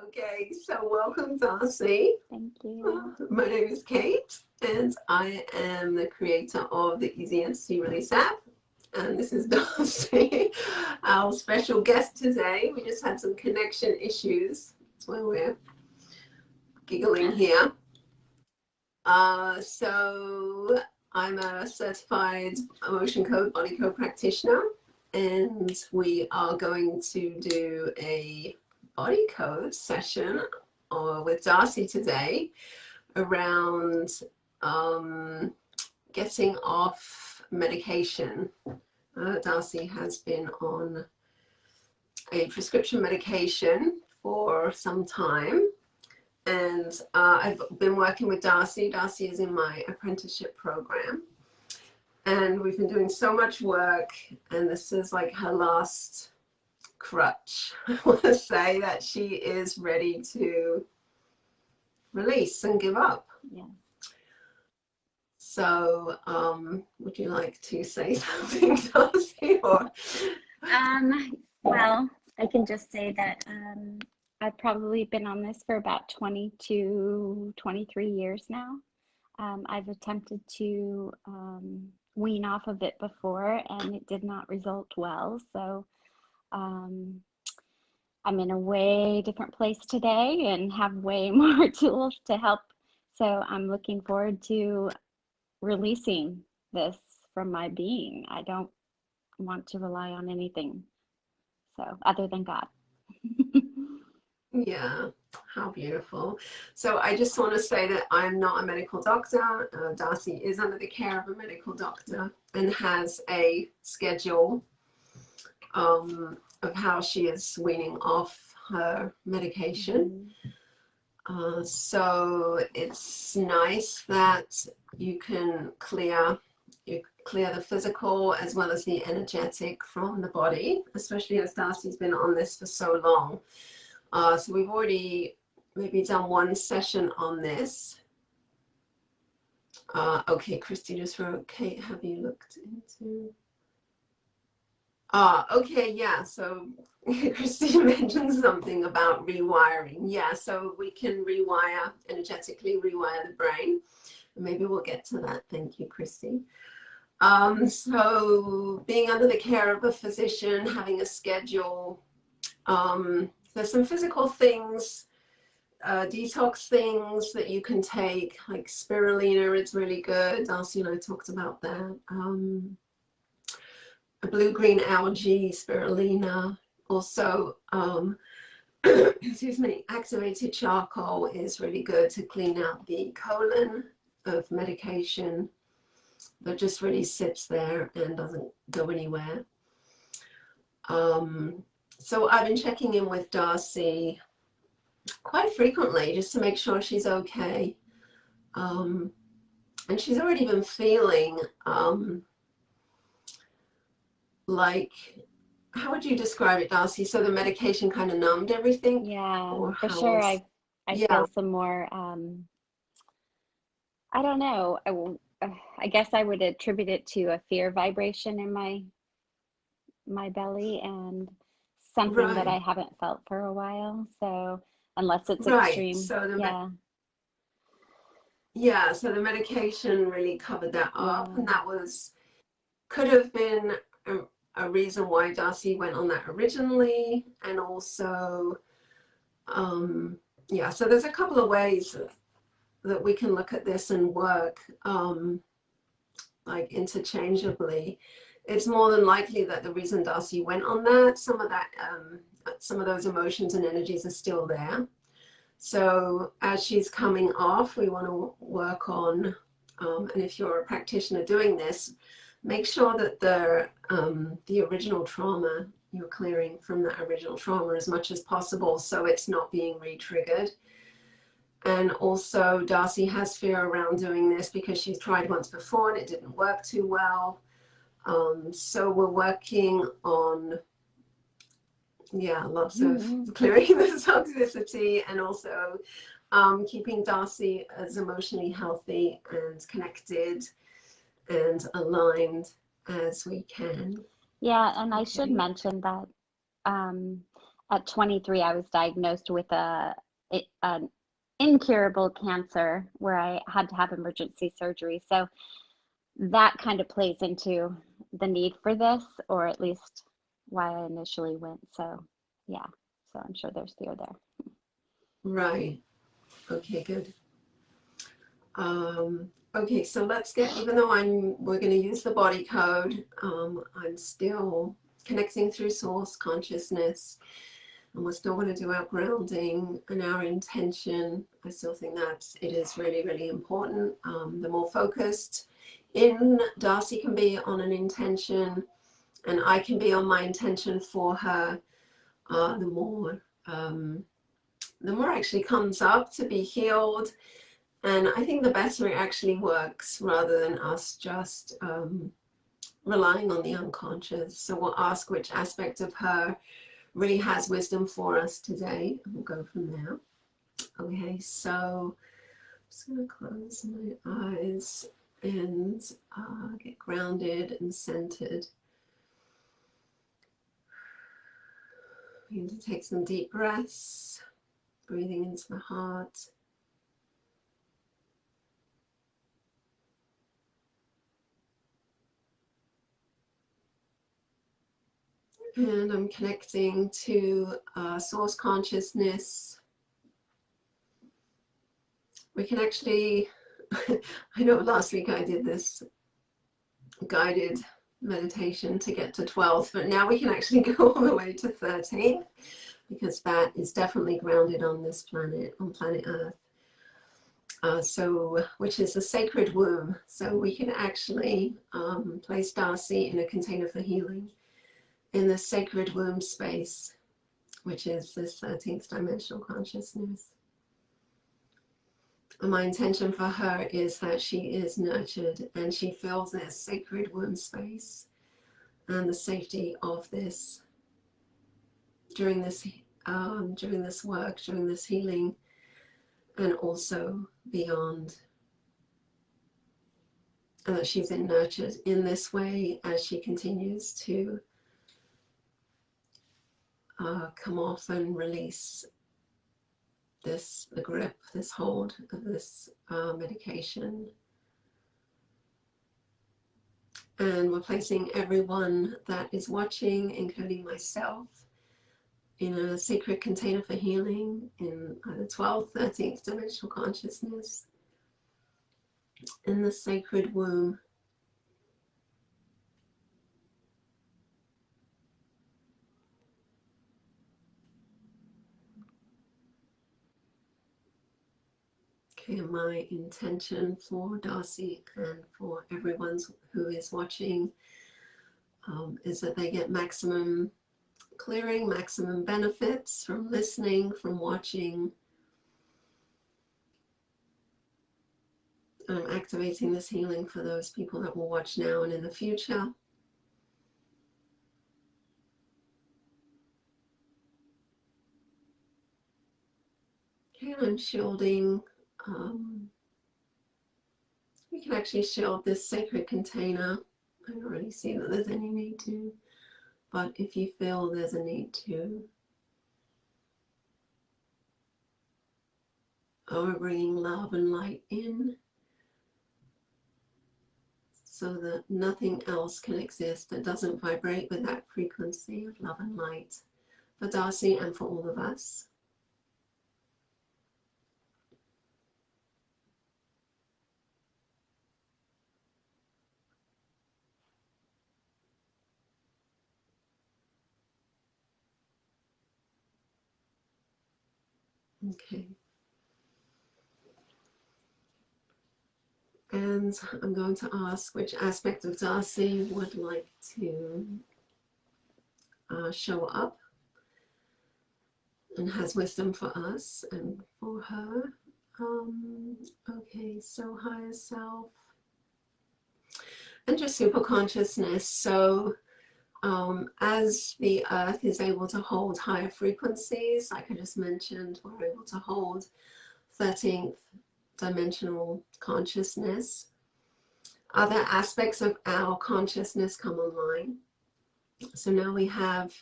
Okay, so welcome, Darcy. Thank you. My name is Kate, and I am the creator of the Easy Entity Release app. And this is Darcy, our special guest today. We just had some connection issues. That's why we're giggling here. So I'm a certified emotion code, body code practitioner, and we are going to do a body code session with Darcy today around getting off medication. Darcy has been on a prescription medication for some time, and I've been working with Darcy. Darcy is in my apprenticeship program, and we've been doing so much work, and this is like her last crutch. I want to say that she is ready to release and give up. Yeah. So would you like to say something, Darcy? Or Well, I can just say that I've probably been on this for about 22, 23 years now. I've attempted to wean off of it before, and it did not result well. So I'm in a way different place today and have way more tools to help. So I'm looking forward to releasing this from my being. I don't want to rely on anything, so other than God. yeah, how beautiful. So I just want to say that I'm not a medical doctor. Darcy is under the care of a medical doctor and has a schedule of how she is weaning off her medication. So it's nice that you can clear the physical as well as the energetic from the body, especially as Darcy's been on this for so long. So we've already maybe done one session on this. Okay, Christy just wrote, Kate, have you looked into? Okay, yeah, so Christy mentioned something about rewiring. Yeah, so we can energetically rewire the brain. Maybe we'll get to that. Thank you, Christy. So being under the care of a physician, having a schedule, there's some physical things, detox things that you can take, like spirulina is really good. Darcy and I talked about that. Blue-green algae, spirulina. Also, excuse me, activated charcoal is really good to clean out the colon of medication that just really sits there and doesn't go anywhere. So I've been checking in with Darcy quite frequently just to make sure she's okay. And she's already been feeling like, how would you describe it, Darcy? So the medication kind of numbed everything? Yeah, for sure. I feel some more, I don't know. I guess I would attribute it to a fear vibration in my belly and something that I haven't felt for a while. So unless it's extreme, so yeah. So the medication really covered that up, and that could have been a reason why Darcy went on that originally, and also yeah, so there's a couple of ways that we can look at this and work like interchangeably. It's more than likely that the reason Darcy went on that, some of those emotions and energies are still there. So as she's coming off, we want to work on, and if you're a practitioner doing this, make sure that the original trauma, you're clearing from that original trauma as much as possible so it's not being re-triggered. And also Darcy has fear around doing this because she's tried once before and it didn't work too well. So we're working on, yeah, lots of clearing the toxicity and also keeping Darcy as emotionally healthy and connected and aligned as we can. Yeah, and I should mention that at 23, I was diagnosed with an incurable cancer where I had to have emergency surgery. So that kind of plays into the need for this, or at least why I initially went. So yeah, so I'm sure there's fear there. Right. Okay, good. Okay, so let's get, even though we're going to use the body code, I'm still connecting through source consciousness, and we're still going to do our grounding and our intention. I still think that it is really, really important. The more focused in Darcy can be on an intention, and I can be on my intention for her, the more actually comes up to be healed. And I think the better it actually works, rather than us just relying on the unconscious. So we'll ask which aspect of her really has wisdom for us today, and we'll go from there. Okay, so I'm just going to close my eyes and get grounded and centered. We need to take some deep breaths, breathing into the heart. And I'm connecting to source consciousness. We can actually, I know last week I did this guided meditation to get to 12th, but now we can actually go all the way to 13th, because that is definitely grounded on this planet, on planet Earth. Which is the sacred womb. So we can actually place Darcy in a container for healing in the sacred womb space, which is this 13th dimensional consciousness. And my intention for her is that she is nurtured and she feels this sacred womb space and the safety of this during this work, during this healing, and also beyond. And that she's nurtured in this way as she continues to come off and release the grip, this hold of this medication. And we're placing everyone that is watching, including myself, in a sacred container for healing in either 12th, 13th dimensional consciousness, in the sacred womb. Okay, my intention for Darcy and for everyone who is watching is that they get maximum clearing, maximum benefits from listening, from watching. I'm activating this healing for those people that will watch now and in the future. Okay, I'm shielding. We can actually shield this sacred container. I don't really see that there's any need to, but if you feel there's a need to, we're bringing love and light in so that nothing else can exist that doesn't vibrate with that frequency of love and light for Darcy and for all of us. Okay. And I'm going to ask which aspect of Darcy would like to show up and has wisdom for us and for her. Okay, so higher self and just super consciousness. So as the earth is able to hold higher frequencies, like I just mentioned, we're able to hold 13th dimensional consciousness. Other aspects of our consciousness come online. So now we have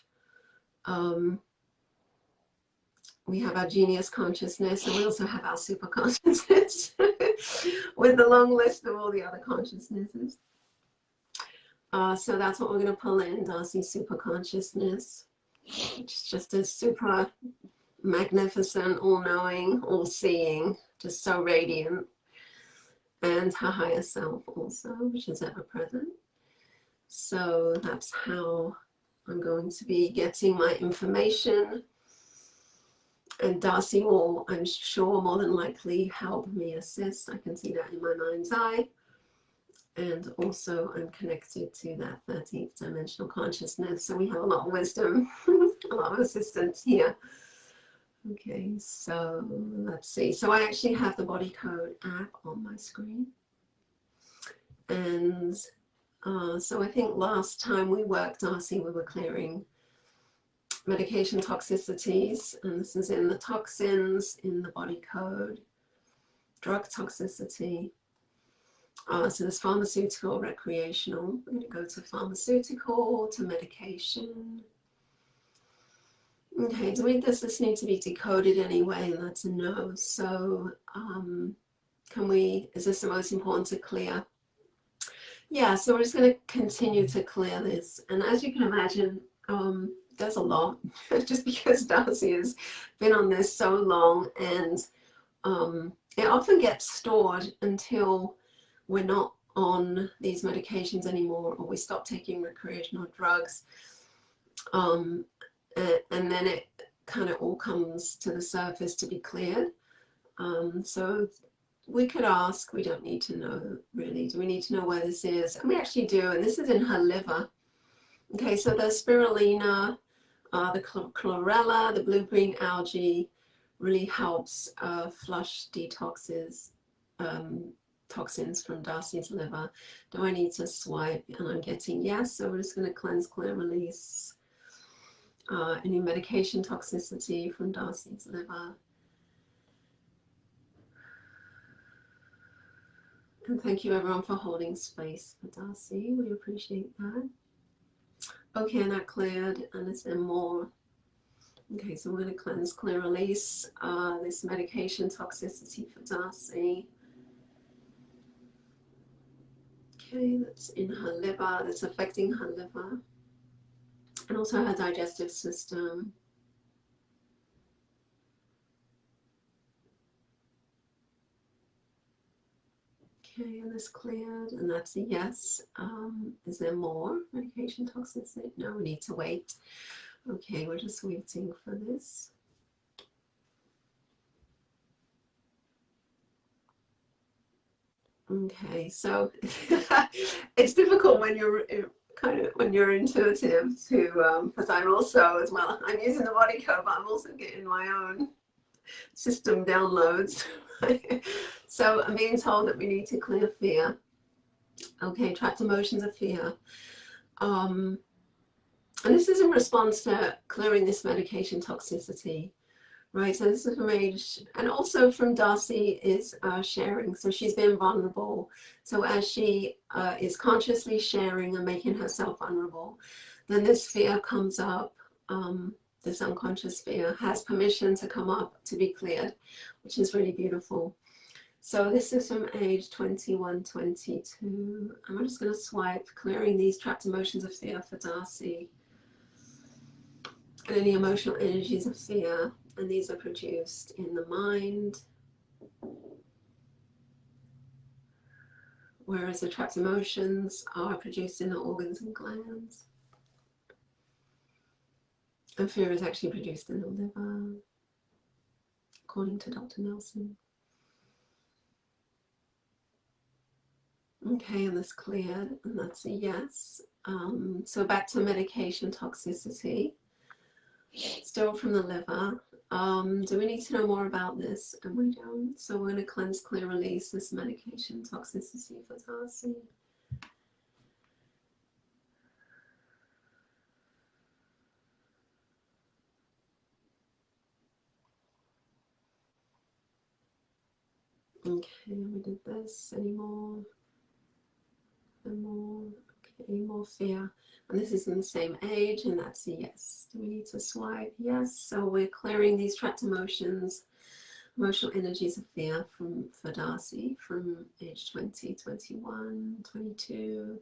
we have our genius consciousness, and we also have our super consciousness with the long list of all the other consciousnesses. So that's what we're going to pull in, Darcy's super consciousness, which is just a super magnificent, all-knowing, all-seeing, just so radiant, and her higher self also, which is ever present. So that's how I'm going to be getting my information, and Darcy will, I'm sure, more than likely help me assist. I can see that in my mind's eye. And also I'm connected to that 13th dimensional consciousness. So we have a lot of wisdom, a lot of assistance here. Okay, so let's see. So I actually have the body code app on my screen. And so I think last time we worked, Darcy, we were clearing medication toxicities. And this is in the toxins, in the body code, drug toxicity. So there's pharmaceutical, recreational. We're going to go to pharmaceutical, to medication. Okay, does this need to be decoded anyway? That's a no. So is this the most important to clear? Yeah, so we're just going to continue to clear this. And as you can imagine, there's a lot, just because Darcy has been on this so long, and it often gets stored until we're not on these medications anymore, or we stop taking recreational drugs. And then it kind of all comes to the surface to be cleared. So we could ask, we don't need to know really, do we need to know where this is? And we actually do, and this is in her liver. Okay, so the spirulina, the chlorella, the blue-green algae really helps flush detoxes, toxins from Darcy's liver. Do I need to swipe? And I'm getting yes, so we're just going to cleanse, clear, release any medication toxicity from Darcy's liver. And thank you everyone for holding space for Darcy. We appreciate that. Okay, and that cleared, and is there more? Okay, so we're going to cleanse, clear, release this medication toxicity for Darcy. Okay, that's in her liver, that's affecting her liver, and also her digestive system. Okay, and this cleared, and that's a yes. Is there more medication toxicity? No, we need to wait. Okay, we're just waiting for this. Okay, so it's difficult when you're when you're intuitive to, because I'm also as well, I'm using the body code, but I'm also getting my own system downloads. So I'm being told that we need to clear fear. Okay, trapped emotions of fear. And this is in response to clearing this medication toxicity. Right, so this is from age, and also from Darcy is sharing. So she's been vulnerable. So as she is consciously sharing and making herself vulnerable, then this fear comes up, this unconscious fear has permission to come up to be cleared, which is really beautiful. So this is from age 21, 22. I'm just going to swipe, clearing these trapped emotions of fear for Darcy. And any emotional energies of fear. And these are produced in the mind, whereas the trapped emotions are produced in the organs and glands. And fear is actually produced in the liver, according to Dr. Nelson. Okay, and this cleared, and that's a yes. So back to medication toxicity, still from the liver. Do we need to know more about this? And we don't. So we're going to cleanse, clear, release this medication toxicity for Darcy. Okay, we did this. Any more? And more. Any more fear? And this is in the same age, and that's a yes. Do we need to swipe? Yes. So we're clearing these trapped emotions, emotional energies of fear for Darcy from age 20, 21, 22,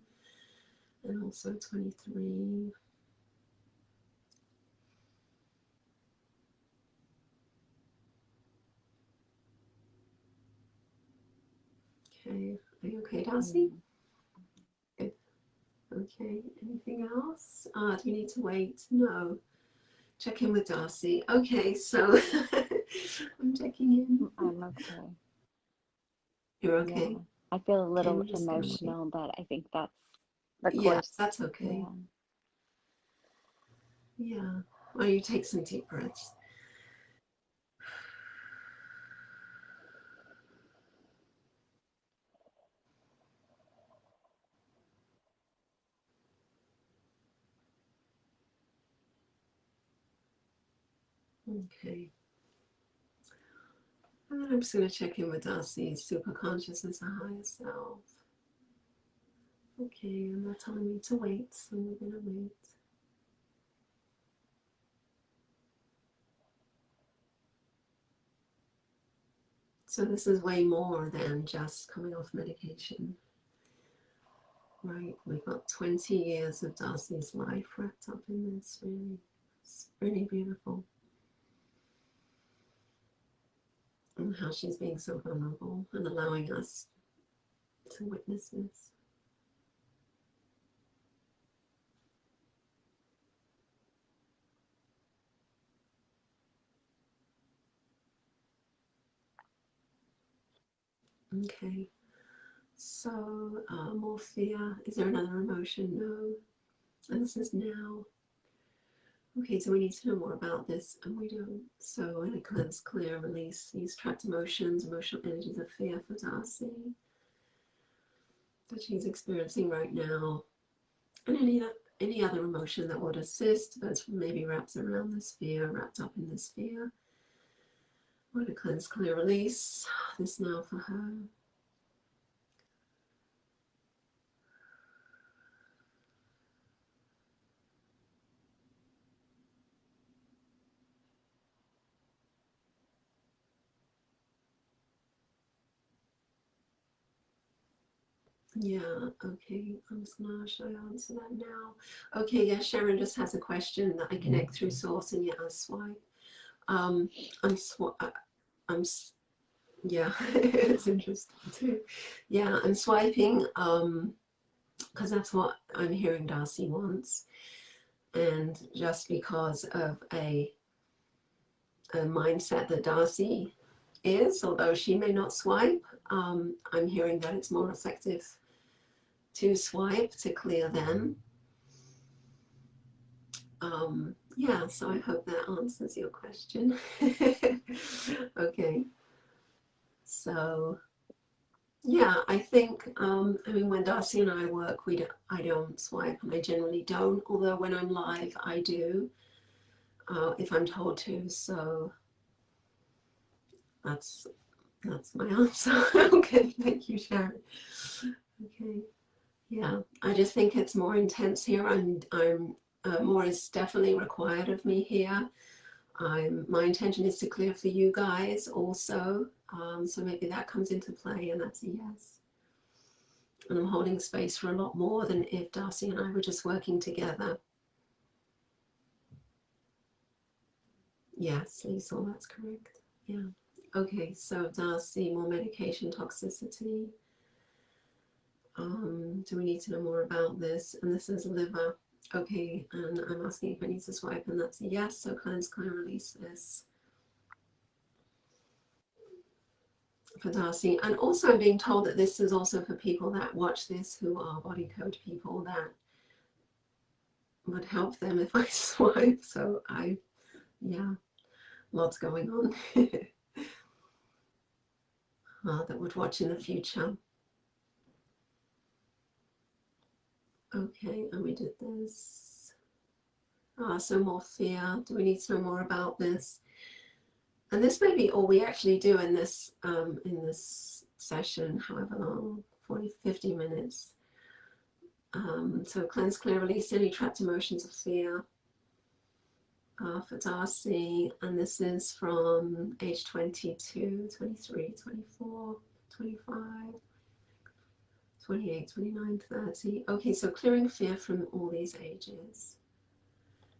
and also 23. Okay. Are you okay, Darcy? Good. Okay. Anything else? Do we need to wait? No. Check in with Darcy. Okay, so I'm checking in. I'm okay. You're okay? Yeah. I feel a Okay, little I'm just gonna wait. emotional, but I think that's the Yeah, course. that's okay. Yeah. Well, you take some deep breaths. Okay. And then I'm just going to check in with Darcy's super consciousness and higher self. Okay, and they're telling me to wait, so we're going to wait. So this is way more than just coming off medication. Right, we've got 20 years of Darcy's life wrapped up in this, really. It's really beautiful. And how she's being so vulnerable and allowing us to witness this. Okay, so more fear. Is there another emotion? No. And this is now. Okay, so we need to know more about this, and we don't. So in a cleanse, clear, release these trapped emotions, emotional energies of fear for Darcy that she's experiencing right now, and any other emotion that would assist that's maybe wrapped around this fear, wrapped up in this fear. We're going to cleanse, clear, release this now for her. Yeah, okay, I'm just gonna, should I answer that now? Okay, yeah, Sharon just has a question that I connect through source, and yeah, I swipe. I'm yeah, it's interesting too. Yeah, I'm swiping because that's what I'm hearing Darcy wants, and just because of a mindset that Darcy is, although she may not swipe, I'm hearing that it's more effective to swipe to clear them. Yeah, so I hope that answers your question. Okay, so yeah, I think I mean, when Darcy and I work, I don't swipe, and I generally don't, although when I'm live I do, if I'm told to. So that's my answer. Okay, thank you, Sharon. Okay, yeah, I just think it's more intense here. I'm more is definitely required of me here. My intention is to clear for you guys also, so maybe that comes into play, and that's a yes. And I'm holding space for a lot more than if Darcy and I were just working together. Yes, Liesl, that's correct. Yeah. Okay, so Darcy, more medication toxicity. Do we need to know more about this? And this is liver. Okay, and I'm asking if I need to swipe, and that's a yes. So cleanse, clear, release this for Darcy. And also I'm being told that this is also for people that watch this who are body code people, that would help them if I swipe. So yeah, lots going on. That would watch in the future. Okay, and we did this. So more fear. Do we need to know more about this? And this may be all we actually do in this session, however long, 40, 50 minutes. So cleanse, clear, release any trapped emotions of fear for Darcy. And this is from age 22, 23, 24, 25, 28, 29, 30. Okay, so clearing fear from all these ages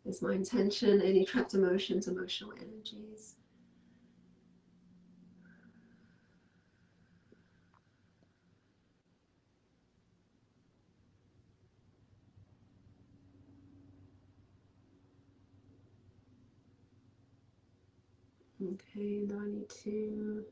is my intention. Any trapped emotions, emotional energies. Okay, now I need to...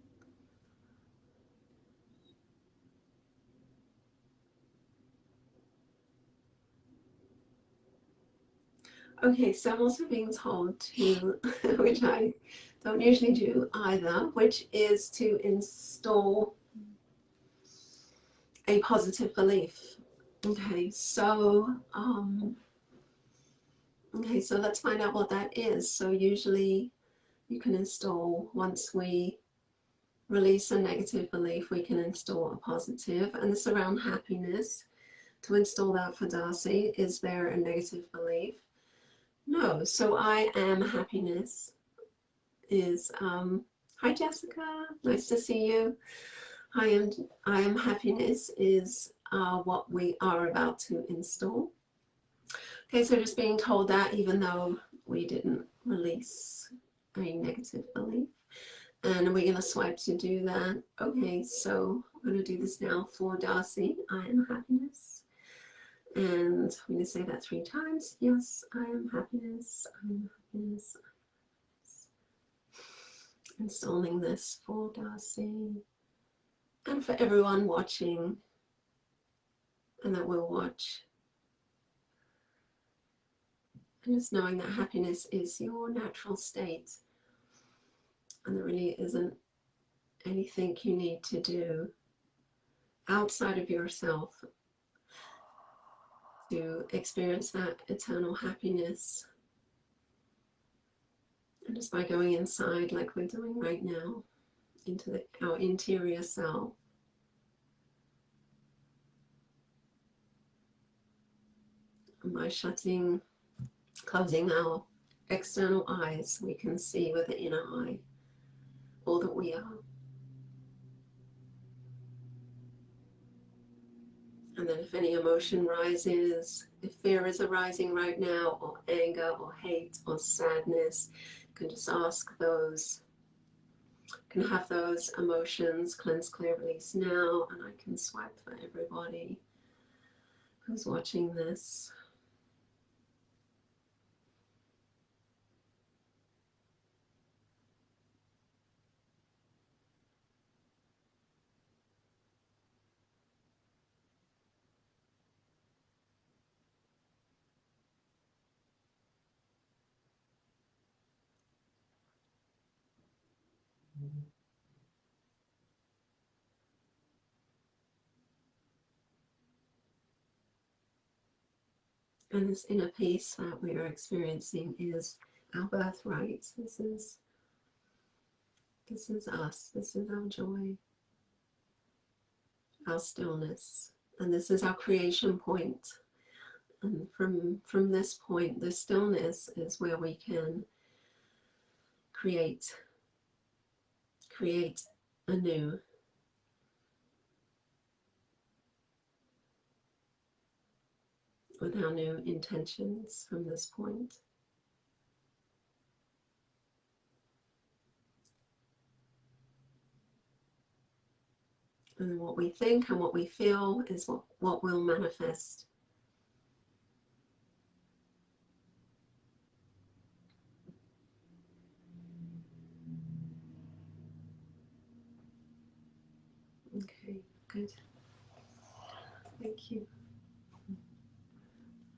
Okay, so I'm also being told to, which I don't usually do either, which is to install a positive belief. Okay, so let's find out what that is. So usually you can install, once we release a negative belief, we can install a positive, and it's around happiness. To install that for Darcy, is there a negative belief? No. So I am happiness is hi Jessica, nice to see you. I am happiness is what we are about to install. Okay, so just being told that, even though we didn't release a negative belief. And we're going to swipe to do that. Okay, so I'm going to do this now for Darcy. I am happiness. And I'm going to say that 3 times. Yes, I am happiness. I am happiness. Installing this for Darcy. And for everyone watching and that will watch. And just knowing that happiness is your natural state. And there really isn't anything you need to do outside of yourself to experience that eternal happiness. And just by going inside, like we're doing right now, into our interior self. And by closing our external eyes, we can see with the inner eye all that we are. And then if any emotion rises, if fear is arising right now, or anger, or hate, or sadness, you can just ask those, you can have those emotions cleanse, clear, release now, and I can swipe for everybody who's watching this. And this inner peace that we are experiencing is our birthright. This is us. This is our joy, our stillness, and this is our creation point. And from this point, the stillness is where we can create anew. With our new intentions from this point. And what we think and what we feel is what will manifest. Okay, good. Thank you.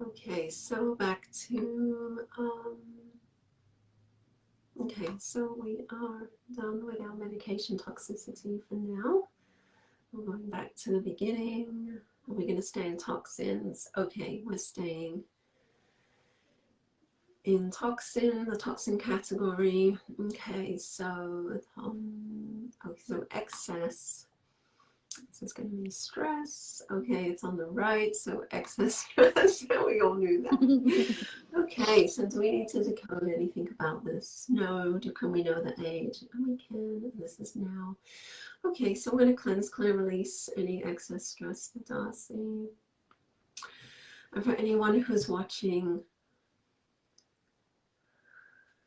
Okay, so back to, okay, so we are done with our medication toxicity for now. We're going back to the beginning. Are we going to stay in toxins? Okay, we're staying in toxin, the toxin category. Okay, so excess So it's going to be stress. Okay, it's on the right, so excess stress. We all knew that. Okay, so do we need to decode anything about this? No. Can we know the age? And we can. This is now. Okay, so we're going to cleanse, clear, release any excess stress for Darcy. And for anyone who's watching,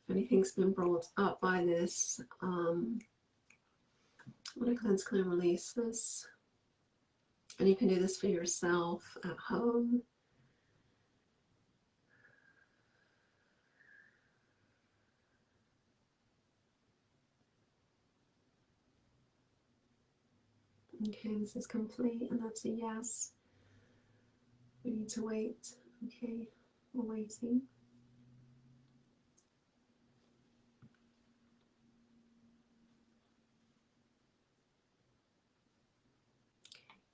if anything's been brought up by this, I'm going to cleanse, clear, release this. And you can do this for yourself at home. Okay, this is complete, and that's a yes. We need to wait. Okay, we're waiting.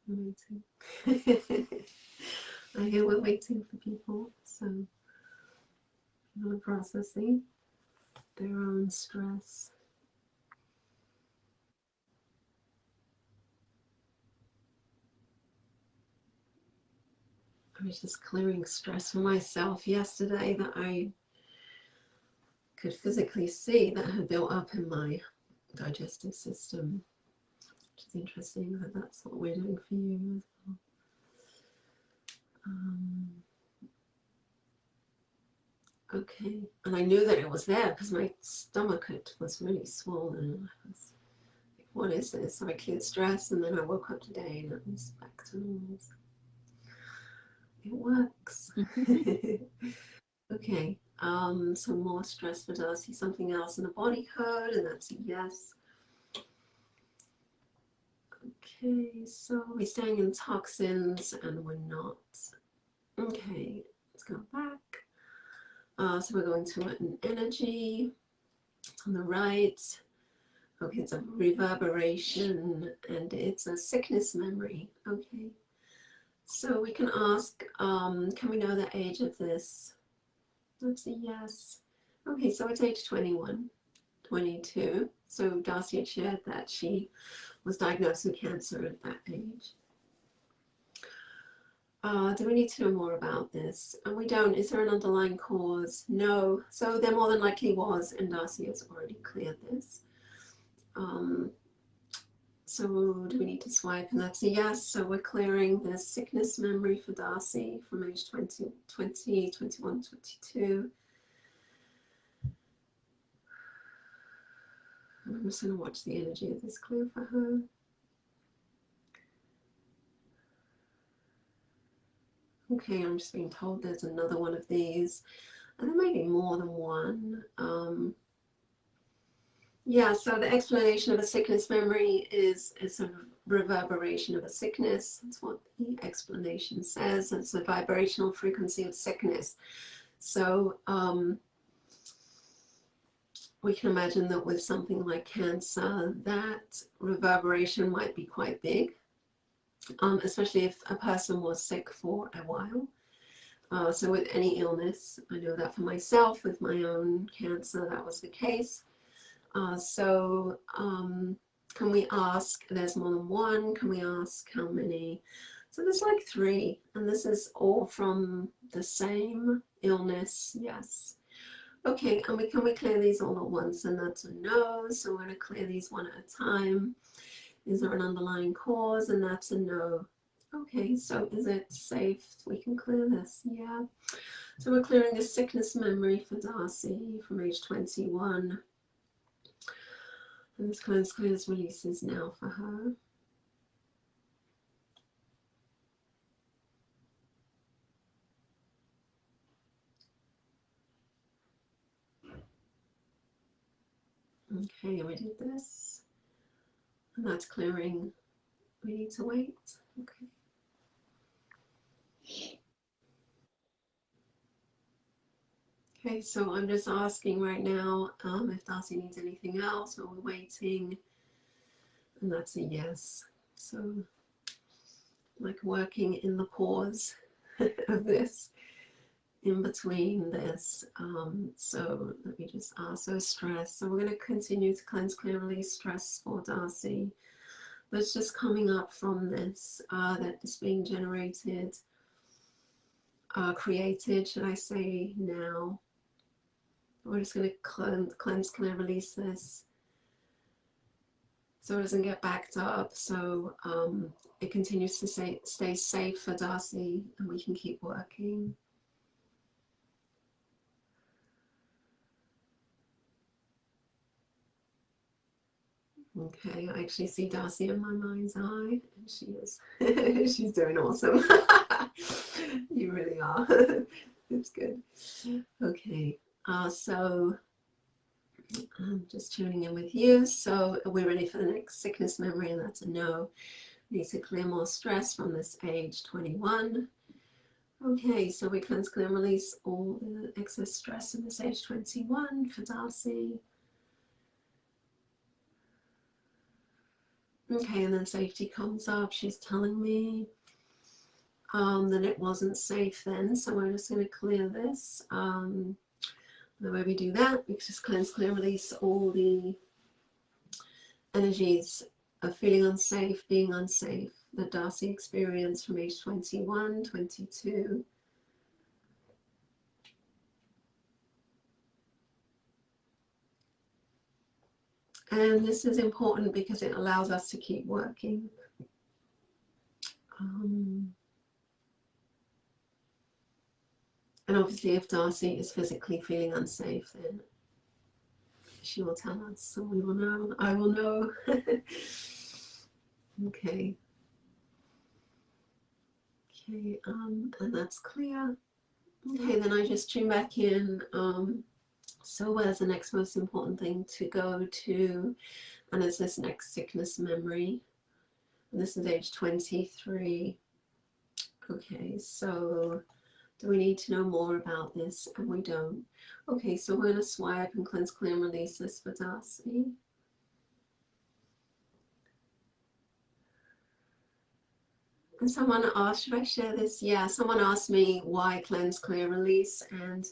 I'm waiting. I hear we're waiting for people, so people are processing their own stress. I was just clearing stress for myself yesterday that I could physically see that had built up in my digestive system, which is interesting that that's what we're doing for you as well. Okay, and I knew that it was there because my stomach was really swollen. I was like, what is this? So I cleared stress, and then I woke up today and it was back to normal. It works. Okay, some more stress for Darcy, something else in the body code, and that's a yes. Okay, so we're staying in toxins and we're not. Okay, let's go back. So we're going to an energy on the right. Okay, it's a reverberation and it's a sickness memory. Okay, so we can ask, can we know the age of this? That's a yes. Okay, so it's age 21, 22. So Darcy had shared that she was diagnosed with cancer at that age. Do we need to know more about this? And we don't. Is there an underlying cause? No. So there more than likely was, and Darcy has already cleared this. So do we need to swipe? And that's a yes. So we're clearing the sickness memory for Darcy from age 20, 21, 22. And I'm just going to watch the energy of this clear for her. Okay, I'm just being told there's another one of these. And there may be more than one. Yeah, so the explanation of a sickness memory is a sort of reverberation of a sickness. That's what the explanation says. It's a vibrational frequency of sickness. So we can imagine that with something like cancer, that reverberation might be quite big, especially if a person was sick for a while. So with any illness, I know that for myself, with my own cancer, that was the case. Can we ask, there's more than one, can we ask how many? So there's like 3, and this is all from the same illness, yes. Okay, and can we clear these all at once? And that's a no, so we're going to clear these one at a time. Is there an underlying cause? And that's a no. Okay, so is it safe? We can clear this, yeah. So we're clearing the sickness memory for Darcy from age 21. And this clears releases now for her. Okay, we did this. And that's clearing. We need to wait. Okay. Okay, so I'm just asking right now if Darcy needs anything else, or we're waiting. And that's a yes. So, like working in the pause of this, in between this. So let me just ask, so stress. So we're going to continue to cleanse, clear, release stress for Darcy. that's just coming up from this, that is being generated, created, should I say, now. We're just going to cleanse, can I release this so it doesn't get backed up, so it continues to stay safe for Darcy and we can keep working. Okay, I actually see Darcy in my mind's eye, and she is, she's doing awesome. You really are. It's good. Okay, so I'm just tuning in with you. So we're ready for the next sickness memory, and that's a no. We need to clear more stress from this age 21. Okay, so we cleanse, clear, and release all the excess stress in this age 21 for Darcy. Okay, and then safety comes up. She's telling me that it wasn't safe then, so we're just going to clear this. The way we do that, we just cleanse, clear, release all the energies of feeling unsafe, being unsafe that Darcy experienced from age 21, 22. And this is important because it allows us to keep working. And obviously if Darcy is physically feeling unsafe, then she will tell us, so we will know, I will know. Okay. Okay, and that's clear. Okay, then I just tune back in. So where's the next most important thing to go to? And it's this next sickness memory. And this is age 23. Okay, so do we need to know more about this? And we don't. Okay, so we're going to swipe and cleanse, clear, and release this for Darcy. And someone asked, should I share this? Yeah, someone asked me why cleanse, clear, release. And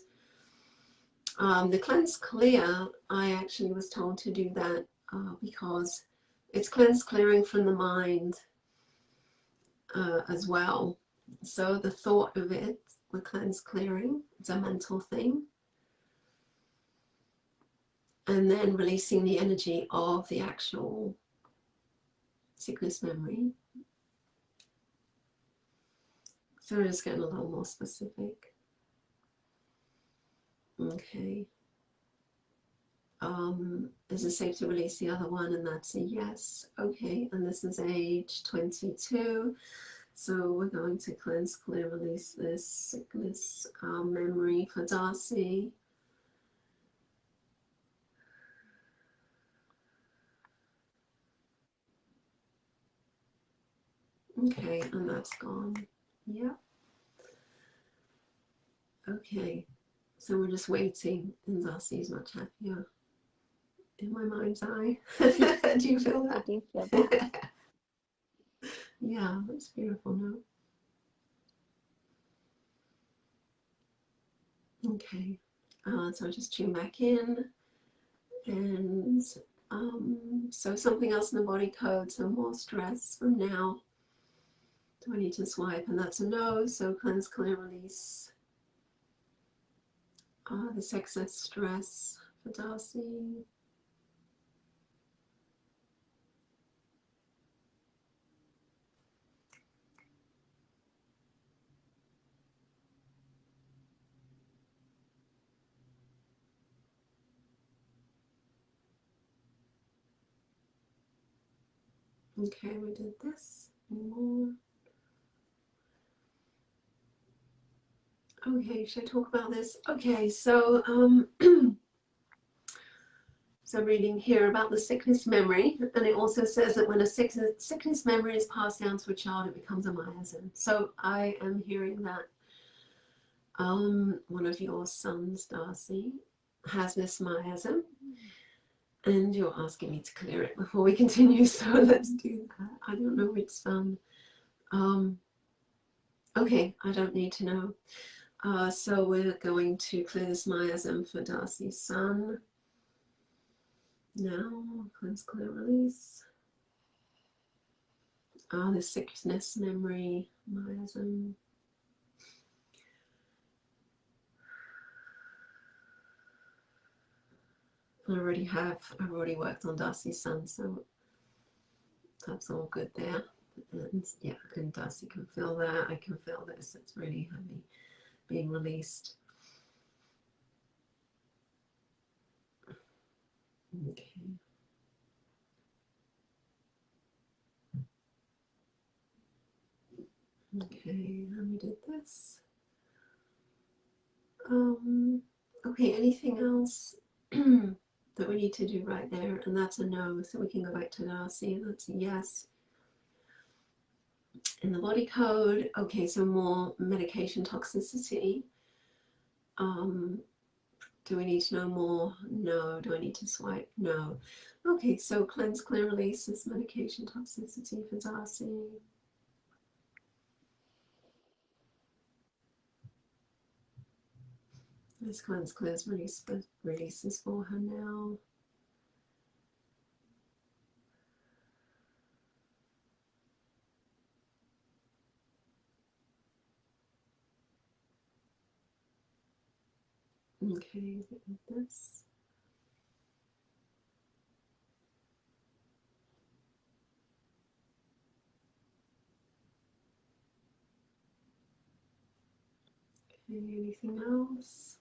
the cleanse, clear, I actually was told to do that because it's cleanse, clearing from the mind as well. So the thought of it, the cleanse, clearing, it's a mental thing. And then releasing the energy of the actual sickness memory. So we're just getting a little more specific. Okay. Is it safe to release the other one? And that's a yes. Okay, and this is age 22. So we're going to cleanse, clear, release this sickness memory for Darcy. Okay, and that's gone. Yeah. Okay, so we're just waiting, and Darcy is much happier in my mind's eye. Do you feel that? I do feel that. Yeah, that's beautiful, no? Okay, so I just tune back in, and so something else in the body code, so more stress from now. Do I need to swipe? And that's a no, so cleanse, clear, release this excess stress for Darcy. Okay, we did this. More. Okay, should I talk about this? Okay, so so reading here about the sickness memory, and it also says that when a sickness memory is passed down to a child, it becomes a miasm. So I am hearing that one of your sons, Darcy, has this miasm, and you're asking me to clear it before we continue, so let's do that. I don't know which son. Okay, I don't need to know. So we're going to clear this miasm for Darcy's son. Now, cleanse, clear, release. The sickness, memory, miasm. I've already worked on Darcy's son, so that's all good there. And yeah, and Darcy can feel that. I can feel this. It's really heavy being released. Okay. Okay, and we did this. Okay, anything else that we need to do right there? And that's a no, so we can go back to Darcy. That's a yes. In the body code, okay, so more medication toxicity. Do we need to know more? No. Do I need to swipe? No. Okay, so cleanse, clear, release this medication toxicity for Darcy. This cleanse, clears, releases for her now. Okay, this. Okay, anything else?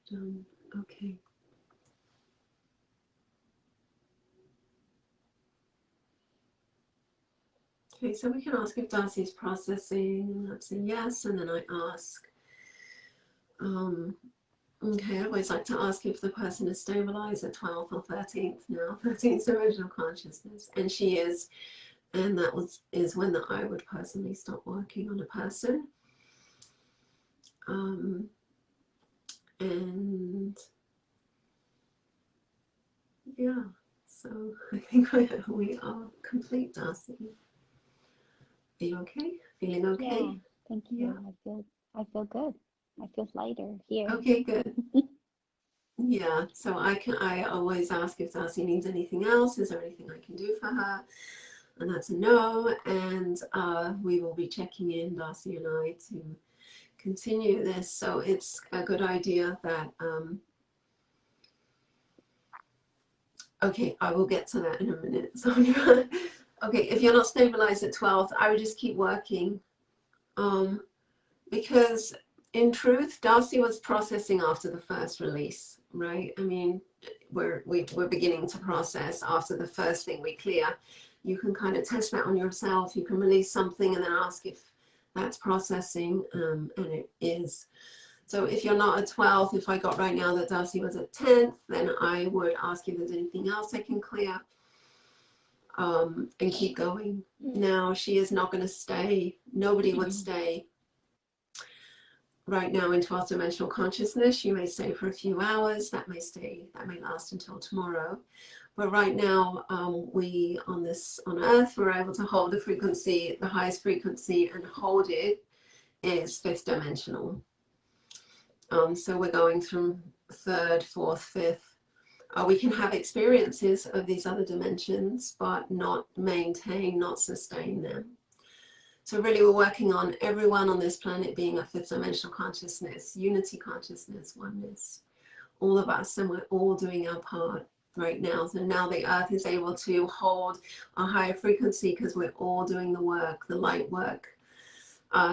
Done. Okay. Okay, so we can ask if Darcy's processing, and that's a yes, and then I ask, okay, I always like to ask if the person is stabilized at 12th or 13th now, 13th dimensional consciousness, and she is, and that is when I would personally stop working on a person. And yeah, so I think we are complete, Darcy. Are you okay? Feeling okay? Yeah, thank you. Yeah. I feel good. I feel lighter here. Okay, good. Yeah, so I always ask if Darcy needs anything else. Is there anything I can do for her? And that's a no. And we will be checking in, Darcy and I, to continue this. So it's a good idea that okay, I will get to that in a minute. So okay, if you're not stabilized at 12th, I would just keep working. Because in truth, Darcy was processing after the first release, right? I mean, we're beginning to process after the first thing we clear. You can kind of test that on yourself. You can release something and then ask if that's processing, and it is. So if you're not at 12th, if I got right now that Darcy was at 10th, then I would ask if there's anything else I can clear, and keep going. Now, she is not going to stay. Nobody would stay right now in 12th dimensional consciousness. You may stay for a few hours. That may last until tomorrow. But right now, we on Earth, we're able to hold the frequency, the highest frequency, and hold it is 5th dimensional. So we're going from 3rd, 4th, 5th. We can have experiences of these other dimensions, but not maintain, not sustain them. So really we're working on everyone on this planet being a 5th dimensional consciousness, unity consciousness, oneness, all of us, and we're all doing our part right now. So now the Earth is able to hold a higher frequency because we're all doing the work, the light work,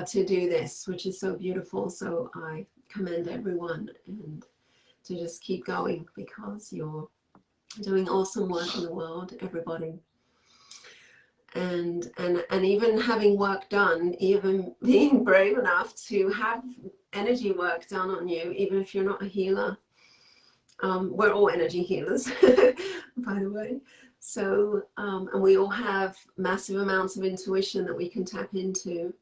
to do this, which is so beautiful. So I commend everyone and to just keep going, because you're doing awesome work in the world, everybody. And even having work done, even being brave enough to have energy work done on you, even if you're not a healer. We're all energy healers, by the way. So, and we all have massive amounts of intuition that we can tap into.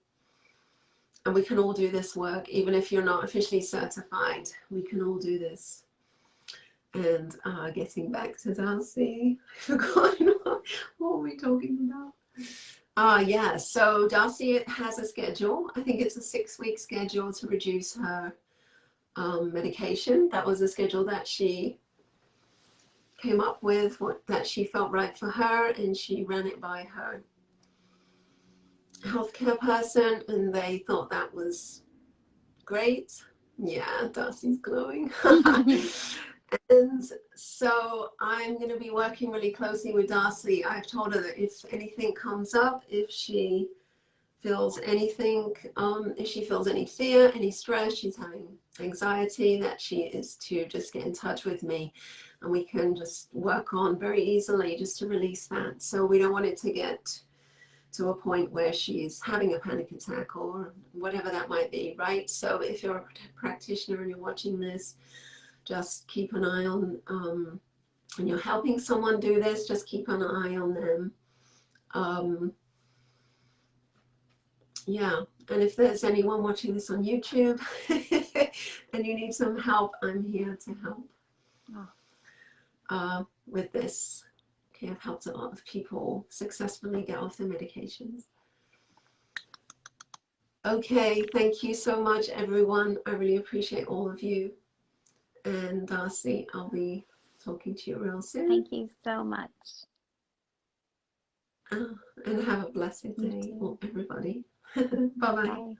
And we can all do this work, even if you're not officially certified. We can all do this. And getting back to Darcy, I forgot what were we talking about? Yeah, so Darcy has a schedule. I think it's a 6-week schedule to reduce her medication. That was a schedule that she came up with that she felt right for her, and she ran it by her healthcare person, and they thought that was great. Yeah, Darcy's glowing. And so I'm going to be working really closely with Darcy. I've told her that if anything comes up, if she feels anything, if she feels any fear, any stress, she's having anxiety, that she is to just get in touch with me, and we can just work on very easily just to release that. So we don't want it to get to a point where she's having a panic attack or whatever that might be, right? So if you're a practitioner and you're watching this, just keep an eye on, when you're helping someone do this, just keep an eye on them. Yeah, and if there's anyone watching this on YouTube and you need some help, I'm here to help with this. Okay, I've helped a lot of people successfully get off their medications. Okay, thank you so much, everyone. I really appreciate all of you. And Darcy, I'll be talking to you real soon. Thank you so much. And have a blessed day, everybody. Bye-bye. Bye.